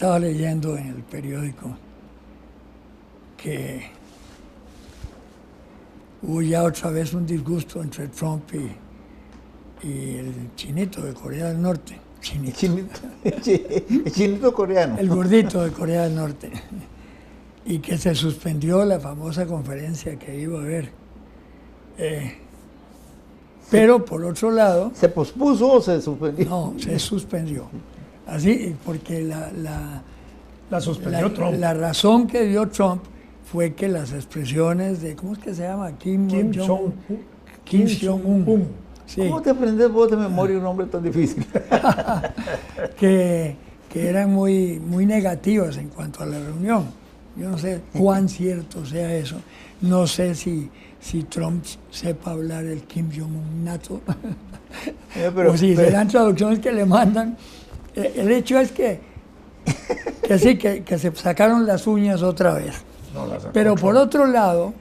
estaba leyendo en el periódico que hubo ya otra vez un disgusto entre Trump y el chinito de Corea del Norte. El chinito coreano. El gordito de Corea del Norte. Y que se suspendió la famosa conferencia que iba a haber. Pero por otro lado... ¿Se pospuso o se suspendió? No, se suspendió. Así, porque La suspendió Trump. la razón que dio Trump fue que las expresiones de, ¿cómo es que se llama? Kim Jong-un. Sí. ¿Cómo te aprendes vos de memoria un nombre tan difícil? que eran muy, muy negativas en cuanto a la reunión. Yo no sé cuán cierto sea eso. No sé si Trump sepa hablar el Kim Jong-un nato. O si serán traducciones que le mandan. El hecho es que sí, que se sacaron las uñas otra vez. No, pero por otro lado,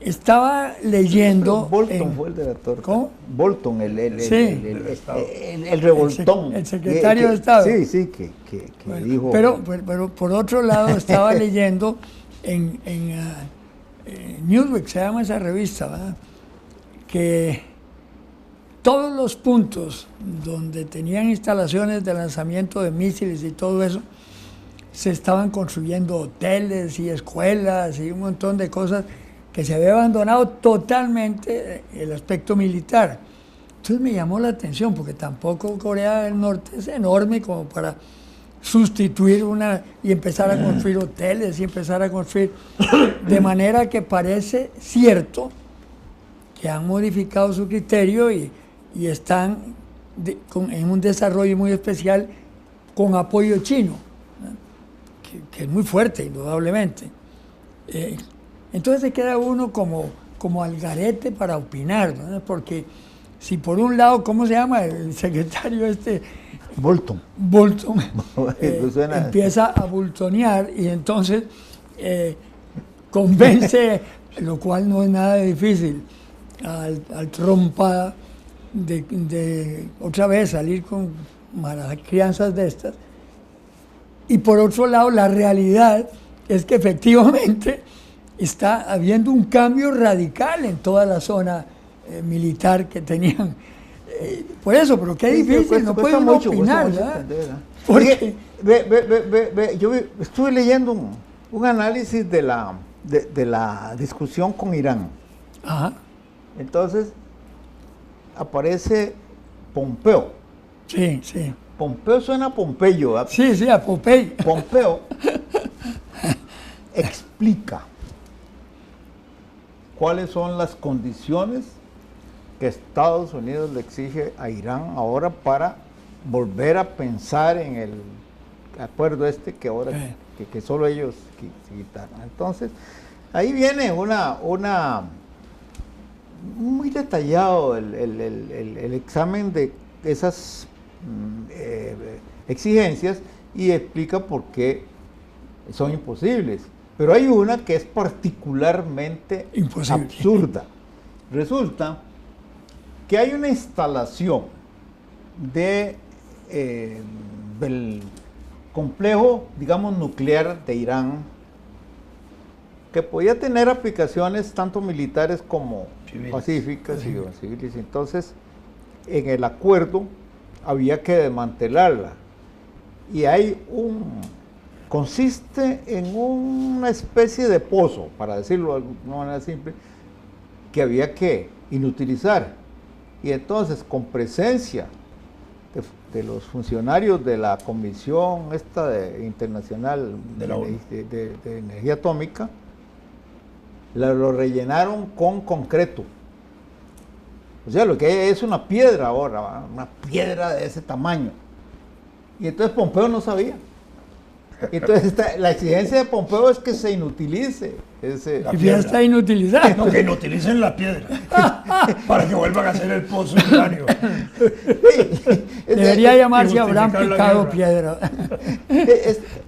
estaba leyendo... Bolton fue el redactor. ¿Cómo? Bolton, el revoltón. El secretario de Estado. Sí, que bueno, dijo... Pero por otro lado, estaba leyendo en Newsweek, se llama esa revista, ¿verdad? Que todos los puntos donde tenían instalaciones de lanzamiento de misiles y todo eso, se estaban construyendo hoteles y escuelas y un montón de cosas que se había abandonado totalmente el aspecto militar. Entonces me llamó la atención, porque tampoco Corea del Norte es enorme como para sustituir y empezar a construir hoteles y empezar a construir, de manera que parece cierto que han modificado su criterio y están en un desarrollo muy especial con apoyo chino, que es muy fuerte, indudablemente. Entonces se queda uno como al garete para opinar, ¿no? Porque si por un lado, ¿cómo se llama el secretario Bolton. Empieza a bultonear y entonces convence, lo cual no es nada difícil, al trompa de otra vez salir con malas crianzas de estas. Y por otro lado, la realidad es que efectivamente está habiendo un cambio radical en toda la zona militar que tenían. Por eso, pero qué difícil, no puede uno opinar, ¿verdad? Porque yo estuve leyendo un análisis de la discusión con Irán. Ajá. Entonces, aparece Pompeo. Sí. Pompeo suena a Pompeyo, ¿verdad? Sí, a Pompeyo. Pompeo explica cuáles son las condiciones que Estados Unidos le exige a Irán ahora para volver a pensar en el acuerdo que ahora que solo ellos se quitaron. Entonces, ahí viene muy detallado el examen de esas exigencias y explica por qué son imposibles. Pero hay una que es particularmente absurda. Resulta que hay una instalación del complejo, digamos, nuclear de Irán, que podía tener aplicaciones tanto militares como pacíficas y civiles. Entonces, en el acuerdo había que desmantelarla. Y consiste en una especie de pozo, para decirlo de una manera simple, que había que inutilizar. Y entonces, con presencia de los funcionarios de la Comisión Internacional de Energía Atómica, lo rellenaron con concreto. O sea, lo que es una piedra ahora, ¿va? Una piedra de ese tamaño. Y entonces Pompeo no sabía. Y entonces la exigencia de Pompeo es que se inutilice y ya está inutilizado. No, que inutilicen la piedra para que vuelvan a hacer el pozo de uranio. Debería llamarse Abraham Picado Piedra.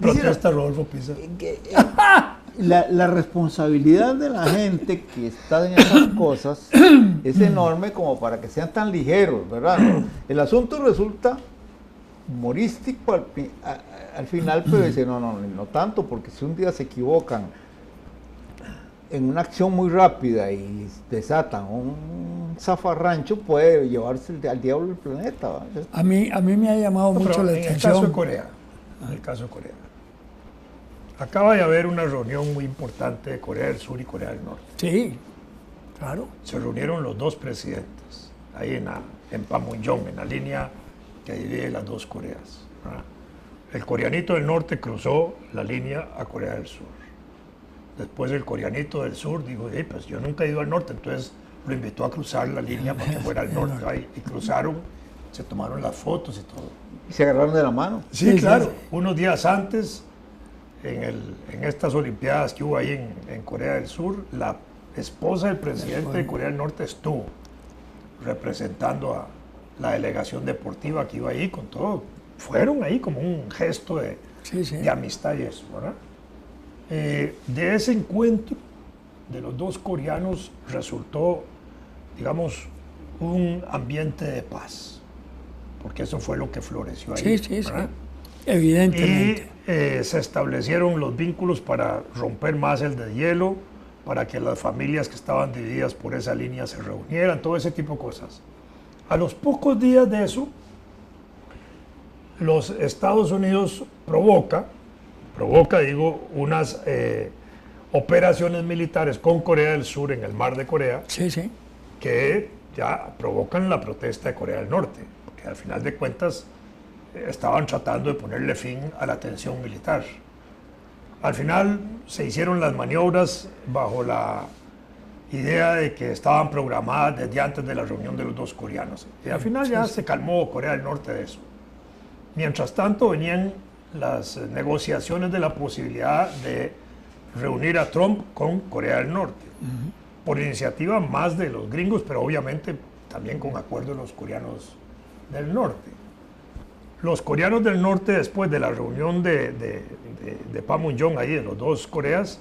Protesta Rodolfo Pizarro. La responsabilidad de la gente que está en esas cosas es enorme como para que sean tan ligeros, ¿verdad? El asunto resulta humorístico al final, pero dice, no tanto, porque si un día se equivocan en una acción muy rápida y desatan un zafarrancho, puede llevarse al diablo el planeta, ¿va? A mí me ha llamado mucho la En el atención. caso de Corea, acaba de haber una reunión muy importante de Corea del Sur y Corea del Norte. Sí, claro. Se reunieron los dos presidentes, ahí en Panmunjom, en la línea que divide las dos Coreas, ¿verdad? El coreanito del norte cruzó la línea a Corea del Sur. Después el coreanito del sur dijo, pues yo nunca he ido al norte, entonces lo invitó a cruzar la línea para que fuera al norte. Ahí, y cruzaron, se tomaron las fotos y todo. Y se agarraron de la mano. Sí, Sí, claro. sí. Unos días antes, en estas Olimpiadas que hubo ahí en Corea del Sur, la esposa del presidente de Corea del Norte estuvo representando a la delegación deportiva que iba ahí con todo. Fueron ahí como un gesto de amistad y eso, ¿verdad? De ese encuentro de los dos coreanos resultó, digamos, un ambiente de paz, porque eso fue lo que floreció ahí. Sí, ¿verdad? Evidentemente. Y se establecieron los vínculos para romper más el deshielo, para que las familias que estaban divididas por esa línea se reunieran, todo ese tipo de cosas. A los pocos días de eso, los Estados Unidos provoca, digo, unas operaciones militares con Corea del Sur en el mar de Corea, Sí, sí. que ya provocan la protesta de Corea del Norte, porque al final de cuentas estaban tratando de ponerle fin a la tensión militar. Al final se hicieron las maniobras bajo la idea de que estaban programadas desde antes de la reunión de los dos coreanos. Y al final ya se calmó Corea del Norte de eso. Mientras tanto venían las negociaciones de la posibilidad de reunir a Trump con Corea del Norte, por iniciativa más de los gringos, pero obviamente también con acuerdo de los coreanos del norte. Los coreanos del norte, después de la reunión de Panmunjom, ahí de los dos Coreas,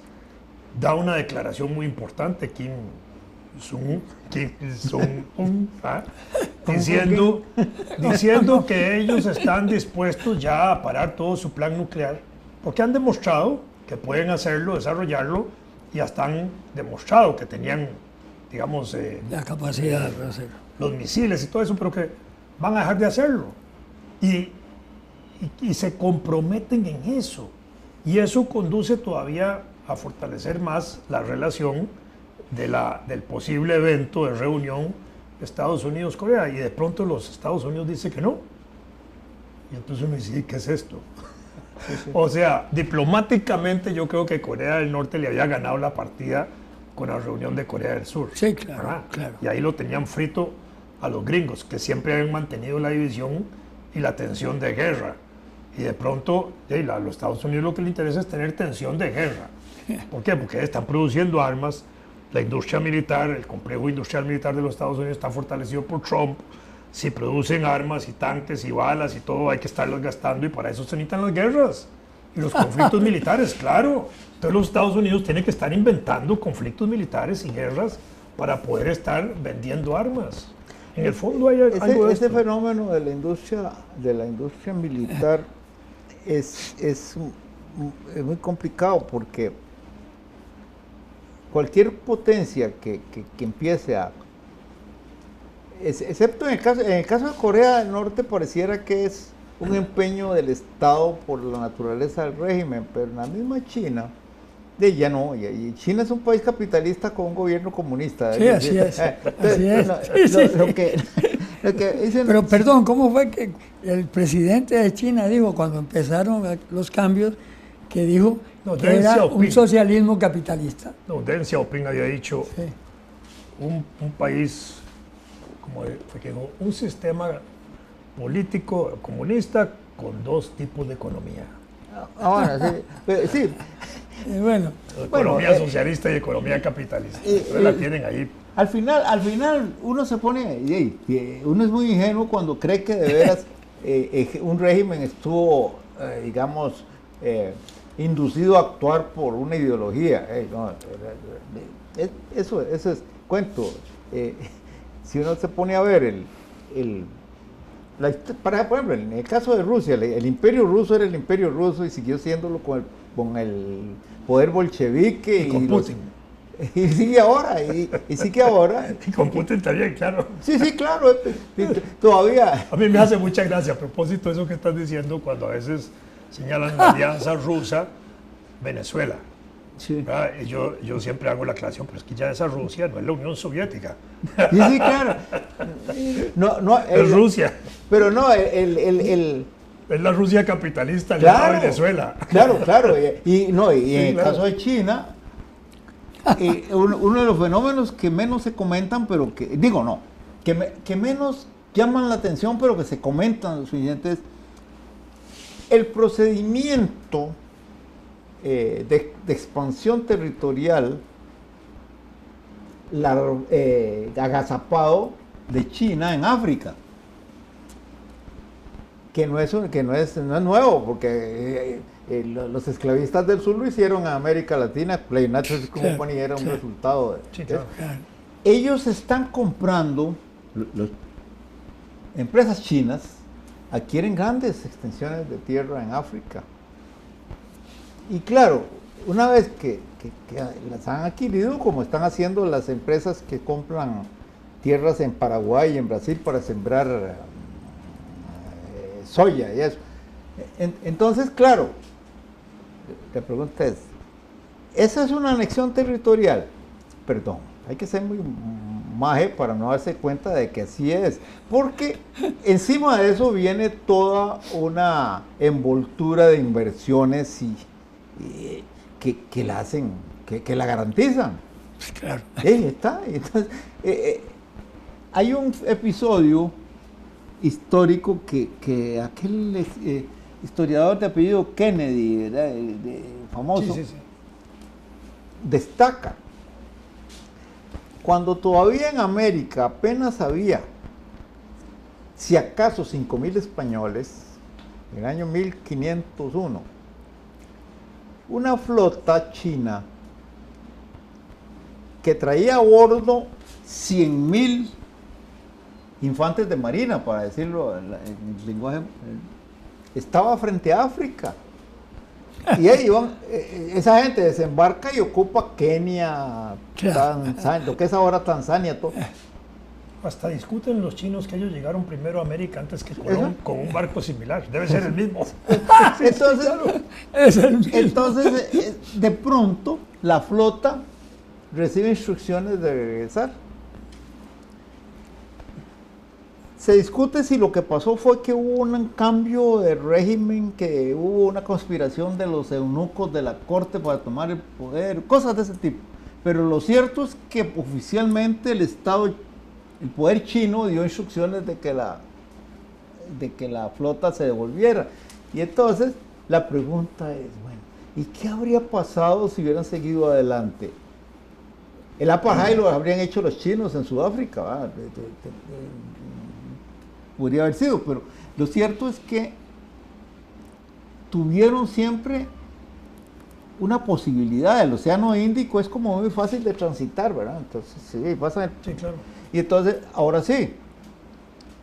da una declaración muy importante, Kim Jong-un, diciendo que ellos están dispuestos ya a parar todo su plan nuclear, porque han demostrado que pueden hacerlo, desarrollarlo, y hasta han demostrado que tenían, digamos, La capacidad de hacerlo. los misiles y todo eso, pero que van a dejar de hacerlo. Y se comprometen en eso. Y eso conduce todavía a fortalecer más la relación del posible evento de reunión Estados Unidos-Corea. Y de pronto los Estados Unidos dicen que no. Y entonces uno dice, ¿qué es esto? O sea, diplomáticamente yo creo que Corea del Norte le había ganado la partida con la reunión de Corea del Sur. Sí, claro, ¿verdad? claro. Y ahí lo tenían frito a los gringos, que siempre habían mantenido la división y la tensión de guerra. Y de pronto, a los Estados Unidos lo que les interesa es tener tensión de guerra. ¿Por qué? Porque están produciendo armas, la industria militar, el complejo industrial militar de los Estados Unidos está fortalecido por Trump. Si producen armas y tanques y balas y todo, hay que estarlas gastando y para eso se necesitan las guerras y los conflictos militares, claro. Entonces los Estados Unidos tienen que estar inventando conflictos militares y guerras para poder estar vendiendo armas. En el fondo hay algo de ese esto. fenómeno de la industria militar es muy complicado, porque cualquier potencia que empiece a, excepto en el caso de Corea del Norte, pareciera que es un empeño del Estado por la naturaleza del régimen, pero en la misma China, ya no, y China es un país capitalista con un gobierno comunista. Sí, así es. Pero perdón, ¿cómo fue que el presidente de China dijo cuando empezaron los cambios, que dijo que Deng era Xiaoping. un socialismo capitalista? No, Deng Xiaoping había dicho Sí. un país, fue que dijo, un sistema político comunista con dos tipos de economía. Sí. Bueno, Economía socialista y economía capitalista. Entonces la tienen ahí. Al final uno se pone, uno es muy ingenuo cuando cree que de veras un régimen estuvo, digamos, inducido a actuar por una ideología. Eso es cuento. Si uno se pone a ver por ejemplo, en el caso de Rusia, el imperio ruso era el imperio ruso y siguió siéndolo con el poder bolchevique. Y con Putin. Y sigue ahora, y sigue ahora. Y con Putin también, claro. Sí, claro, todavía. A mí me hace mucha gracia a propósito de eso que estás diciendo cuando a veces señalan la alianza Rusa-Venezuela. Sí. Y yo siempre hago la aclaración, pero es que ya esa Rusia no es la Unión Soviética. Sí, claro. No, Es Rusia. Pero no, Es la Rusia capitalista claro, aliada a Venezuela. Claro. Y en el claro. caso de China, uno de los fenómenos que menos se comentan, pero que, que menos llaman la atención, pero que se comentan los siguientes, el procedimiento de expansión territorial agazapado de China en África, que no es nuevo, porque los esclavistas del sur lo hicieron en América Latina. Play United Company era un resultado de claro. Ellos están comprando, empresas chinas adquieren grandes extensiones de tierra en África. Y claro, una vez que las han adquirido, como están haciendo las empresas que compran tierras en Paraguay y en Brasil para sembrar soya y eso. Entonces, claro, la pregunta es, ¿esa es una anexión territorial? Perdón, hay que ser muy maje para no darse cuenta de que así es, porque encima de eso viene toda una envoltura de inversiones que la hacen, que la garantizan. Claro. Está. Entonces, hay un episodio histórico que aquel historiador de apellido Kennedy, ¿verdad? Famoso, Sí. destaca. Cuando todavía en América apenas había, si acaso, 5,000 españoles, en el año 1501, una flota china que traía a bordo 100,000 infantes de marina, para decirlo en el lenguaje, estaba frente a África. Y ahí iban, esa gente desembarca y ocupa Kenia, Tanzania, lo que es ahora Tanzania, todo. Hasta discuten los chinos que ellos llegaron primero a América antes que Colón con un barco similar. Debe ser el mismo. Entonces, de pronto, la flota recibe instrucciones de regresar. Se discute si lo que pasó fue que hubo un cambio de régimen, que hubo una conspiración de los eunucos de la corte para tomar el poder, cosas de ese tipo. Pero lo cierto es que oficialmente el poder chino dio instrucciones de que la flota se devolviera. Y entonces la pregunta es, bueno, ¿y qué habría pasado si hubieran seguido adelante? El apartheid lo habrían hecho los chinos en Sudáfrica, ¿verdad? Podría haber sido, pero lo cierto es que tuvieron siempre una posibilidad. El Océano Índico es como muy fácil de transitar, ¿verdad? Entonces, sí, pasa. Sí, claro. Y entonces, ahora sí,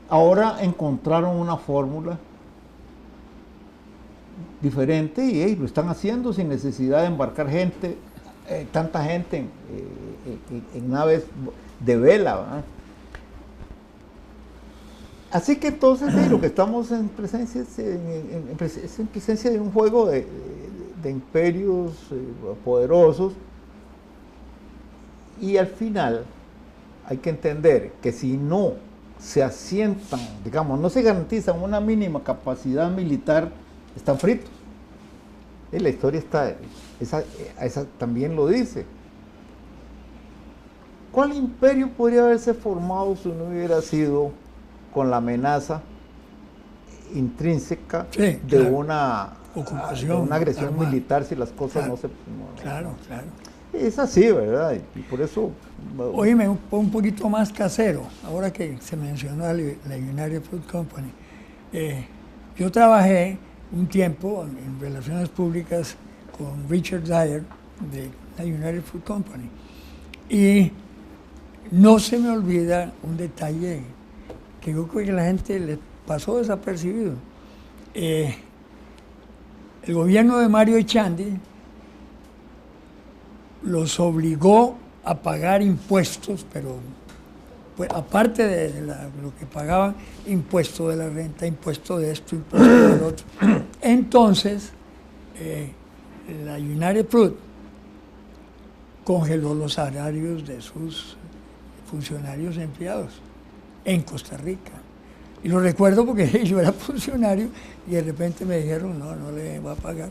ahora encontraron una fórmula diferente y lo están haciendo sin necesidad de embarcar gente, tanta gente en naves de vela, ¿verdad? Así que entonces lo que estamos en presencia es en presencia de un juego de imperios poderosos, y al final hay que entender que si no se asientan, digamos, no se garantizan una mínima capacidad militar, están fritos. Y la historia esa también lo dice. ¿Cuál imperio podría haberse formado si no hubiera sido con la amenaza intrínseca de una ocupación, una agresión armada militar si las cosas no se... Claro. Es así, ¿verdad? Y por eso... Oíme, un poquito más casero, ahora que se mencionó la United Fruit Company. Yo trabajé un tiempo en relaciones públicas con Richard Dyer de la United Fruit Company. Y no se me olvida un detalle que yo creo que la gente pasó desapercibido. El gobierno de Mario Echandi los obligó a pagar impuestos, pero pues, aparte de lo que pagaban, impuesto de la renta, impuesto de esto, impuesto del otro. Entonces, la United Fruit congeló los salarios de sus funcionarios empleados en Costa Rica. Y lo recuerdo porque yo era funcionario y de repente me dijeron, no le va a pagar.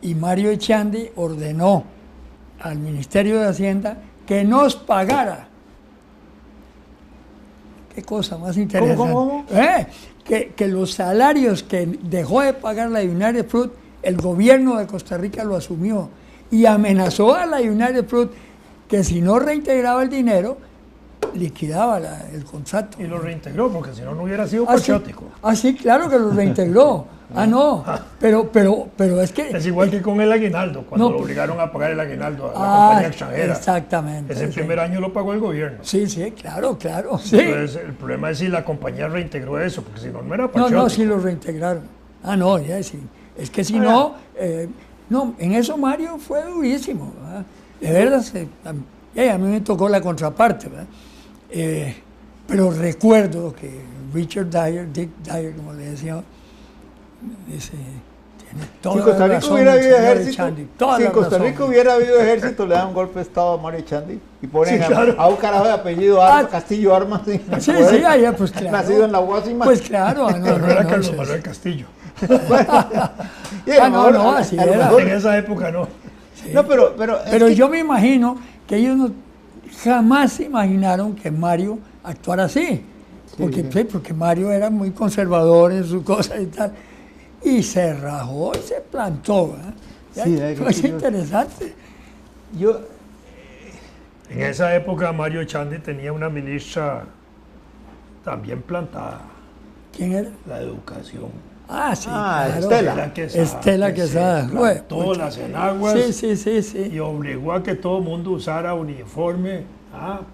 Y Mario Echandi ordenó al Ministerio de Hacienda que nos pagara. Qué cosa más interesante. ¿Cómo? Que los salarios que dejó de pagar la United Fruit, el gobierno de Costa Rica lo asumió y amenazó a la United Fruit que si no reintegraba el dinero, liquidaba el contrato. Y lo reintegró, porque si no, no hubiera sido Ah, sí. patriótico. Sí, claro que lo reintegró. No, pero es que... Es igual que con el aguinaldo, cuando No, lo pues- obligaron a pagar el aguinaldo a la compañía extranjera. Exactamente. Ese sí. primer año lo pagó el gobierno. Sí, claro, sí. Entonces, el problema es si la compañía reintegró eso, porque si no, no era No, patriótico. sí lo reintegraron. No, ya sí. Es que si no, no, en eso Mario fue durísimo, ¿verdad? De verdad, a mí me tocó la contraparte, ¿verdad? Pero recuerdo que Richard Dyer, Dick Dyer, como le decía, dice, tiene toda Si Costa la Rica razón hubiera el habido señor ejército, Echandi, toda si la en Costa razón. Rica hubiera habido ejército, le dan un golpe de estado a Mario Echandi y ponen Sí, claro. a un carajo de apellido Castillo Armas. Sí, pues claro. Nacido en la Guasima. Pues claro, Pero era Carlos sí. Manuel Castillo. Y a lo mejor- así a lo era. mejor- En esa época no. No, pero Pero es que- yo me imagino que ellos jamás se imaginaron que Mario actuara así. Porque Mario era muy conservador en sus cosas y tal. Y se rajó y se plantó. ¿Verdad? Sí, qué Fue curioso. interesante. yo, En esa época Mario Echandi tenía una ministra también plantada, ¿Quién era? la educación. Sí, Ah, claro. Estela. Estela que Quesada. se Fue, plantó las enaguas Sí. y obligó a que todo el mundo usara uniforme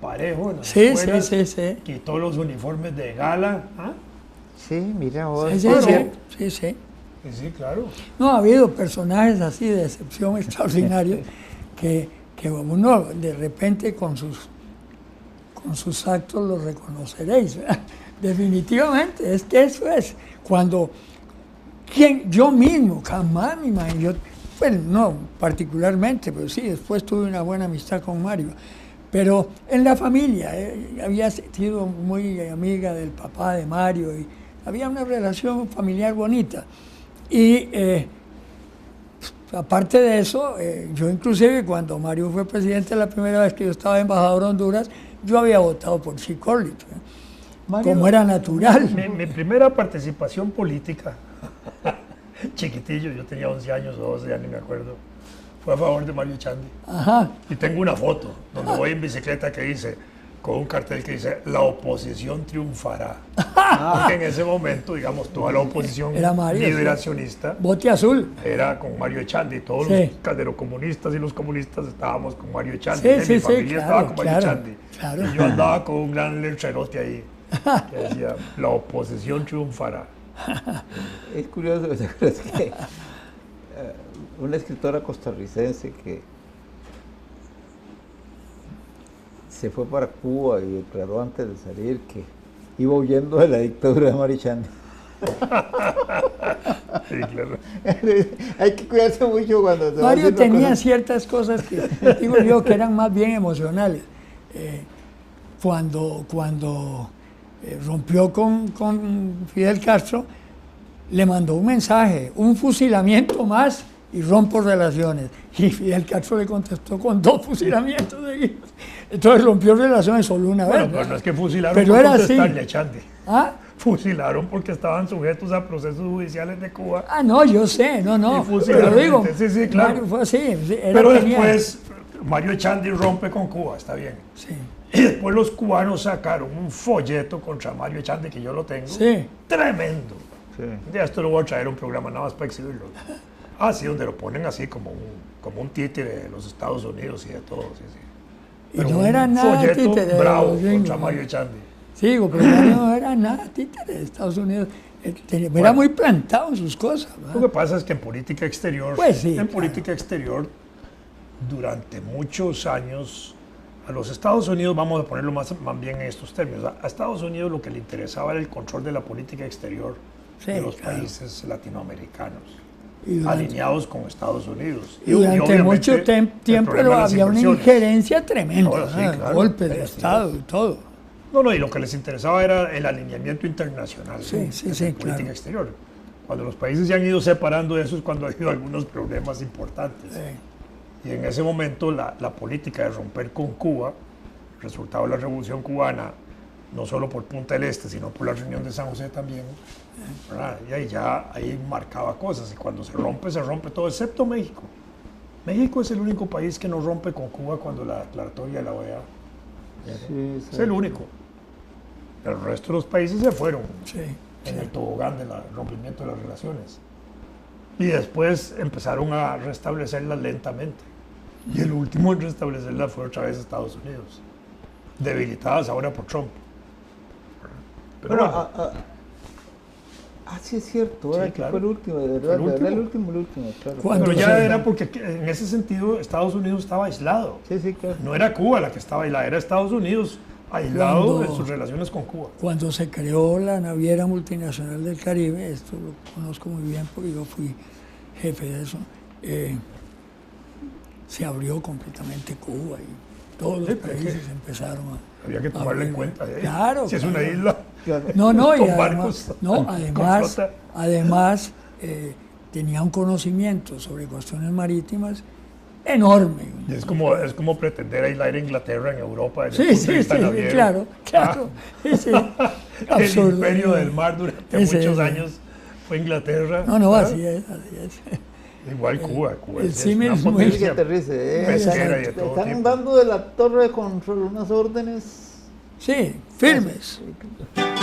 parejo en las Sí. escuelas. Quitó los uniformes de gala. sí, mira vos. Sí. Y sí, claro. No, ha habido personajes así de excepción extraordinarios que uno de repente con sus actos los reconoceréis, ¿verdad? Definitivamente, es que eso es. Cuando yo mismo, jamás me imagino, bueno, no particularmente, pero sí, después tuve una buena amistad con Mario. Pero en la familia, había sido muy amiga del papá de Mario y había una relación familiar bonita. Y aparte de eso, yo inclusive cuando Mario fue presidente la primera vez que yo estaba embajador de Honduras, yo había votado por Chick Orley, Mario- como era natural. Mi primera participación política, chiquitillo, yo tenía 11 años o 12, ya ni me acuerdo, fue a favor de Mario Echandi. Ajá. Y tengo una foto donde voy en bicicleta que dice, con un cartel que dice, la oposición triunfará. Porque en ese momento, digamos, toda la oposición Era Mario, sí. liberacionista Bote azul. era con Mario Echandi. Todos Sí. los calderocomunistas y los comunistas estábamos con Mario Echandi. Sí, Mi familia claro, estaba con Mario claro, Echandi. claro. Y yo andaba con un gran letrerote ahí que decía, la oposición triunfará. Es curioso, ¿te acuerdas que una escritora costarricense que se fue para Cuba y declaró antes de salir que iba huyendo de la dictadura de Mario Echandi? Sí, claro. Hay que cuidarse mucho cuando se va Mario haciendo tenía cosas. ciertas cosas que, digo yo, que eran más bien emocionales. Cuando rompió con Fidel Castro, le mandó un mensaje, un fusilamiento más y rompo relaciones. Y Fidel Castro le contestó con 2 fusilamientos seguidos. Entonces rompió relaciones solo una Bueno, vez. pero no es que fusilaron Pero por era así. contestarle a Echandi. ¿Ah? Fusilaron porque estaban sujetos a procesos judiciales de Cuba. No, yo sé, no. Y fusilaron Pero digo, gente. Sí, claro. Mario fue así. Pero después Mario Echandi rompe con Cuba, está bien. Sí. Y después los cubanos sacaron un folleto contra Mario Echandi, que yo lo tengo. Sí. Tremendo. Sí. Ya esto lo voy a traer a un programa nada más para exhibirlo. Sí, donde lo ponen así como un títere de los Estados Unidos y de todo. Sí. Y no era nada folleto títere de bravo los gringos, contra ¿no? Mario Echandi. Sí, digo, pero ya no era nada títere de Estados Unidos. Era muy plantado en sus cosas. ¿verdad? Lo que pasa es que en política exterior, Pues sí, política exterior, durante muchos años, a los Estados Unidos, vamos a ponerlo más bien en estos términos, a Estados Unidos lo que le interesaba era el control de la política exterior Sí, de los claro. países latinoamericanos, Y durante- alineados con Estados Unidos. Y durante obviamente, mucho el tiempo problema de las había una inversiones. injerencia tremenda, No, sí, ¿verdad? claro. Golpes de Sí, Estado y todo. No, y lo que les interesaba era el alineamiento internacional Sí, en sí, política claro. exterior. Cuando los países se han ido separando de eso es cuando ha habido algunos problemas importantes. Sí. Y en ese momento la política de romper con Cuba, resultado de la Revolución Cubana, no solo por Punta del Este, sino por la reunión de San José también, ¿verdad? Y ahí marcaba cosas. Y cuando se rompe todo, excepto México. México es el único país que no rompe con Cuba cuando la declaratoria de la OEA. Sí, Es el único. El resto de los países se fueron Sí, en el tobogán del rompimiento de las relaciones. Y después empezaron a restablecerlas lentamente. Y el último en restablecerlas fue otra vez Estados Unidos, debilitadas ahora por Trump. Pero Bueno, bueno, sí es cierto, Sí, ¿verdad? Que claro. fue el último, de verdad, Fue el de verdad, último. el último, claro. Cuando pero ya se- era porque en ese sentido Estados Unidos estaba aislado. Sí, sí, claro. No era Cuba la que estaba aislada, era Estados Unidos aislado Cuando- en sus relaciones con Cuba. Cuando se creó la Naviera Multinacional del Caribe, esto lo conozco muy bien porque yo fui jefe de eso, se abrió completamente Cuba y todos los Sí, pero países empezaron a... Había que tomarlo en cuenta. Claro, Si es una claro. isla. Claro. No, y Con además, barcos, no, con además, flota. además tenía un conocimiento sobre cuestiones marítimas enorme. Y es como pretender aislar a Inglaterra en Europa desde Sí, el punto de sí, vista sí, naviero. claro, claro. Sí, El absurdo. imperio del mar durante Ese muchos es. años fue Inglaterra. No, ¿verdad? así es, así es. Igual Cuba. Cuba el es símil una es muy- potencia Fíjate, Rice, pesquera y de te todo están tipo. dando de la torre de control unas órdenes. Sí, firmes. Sí,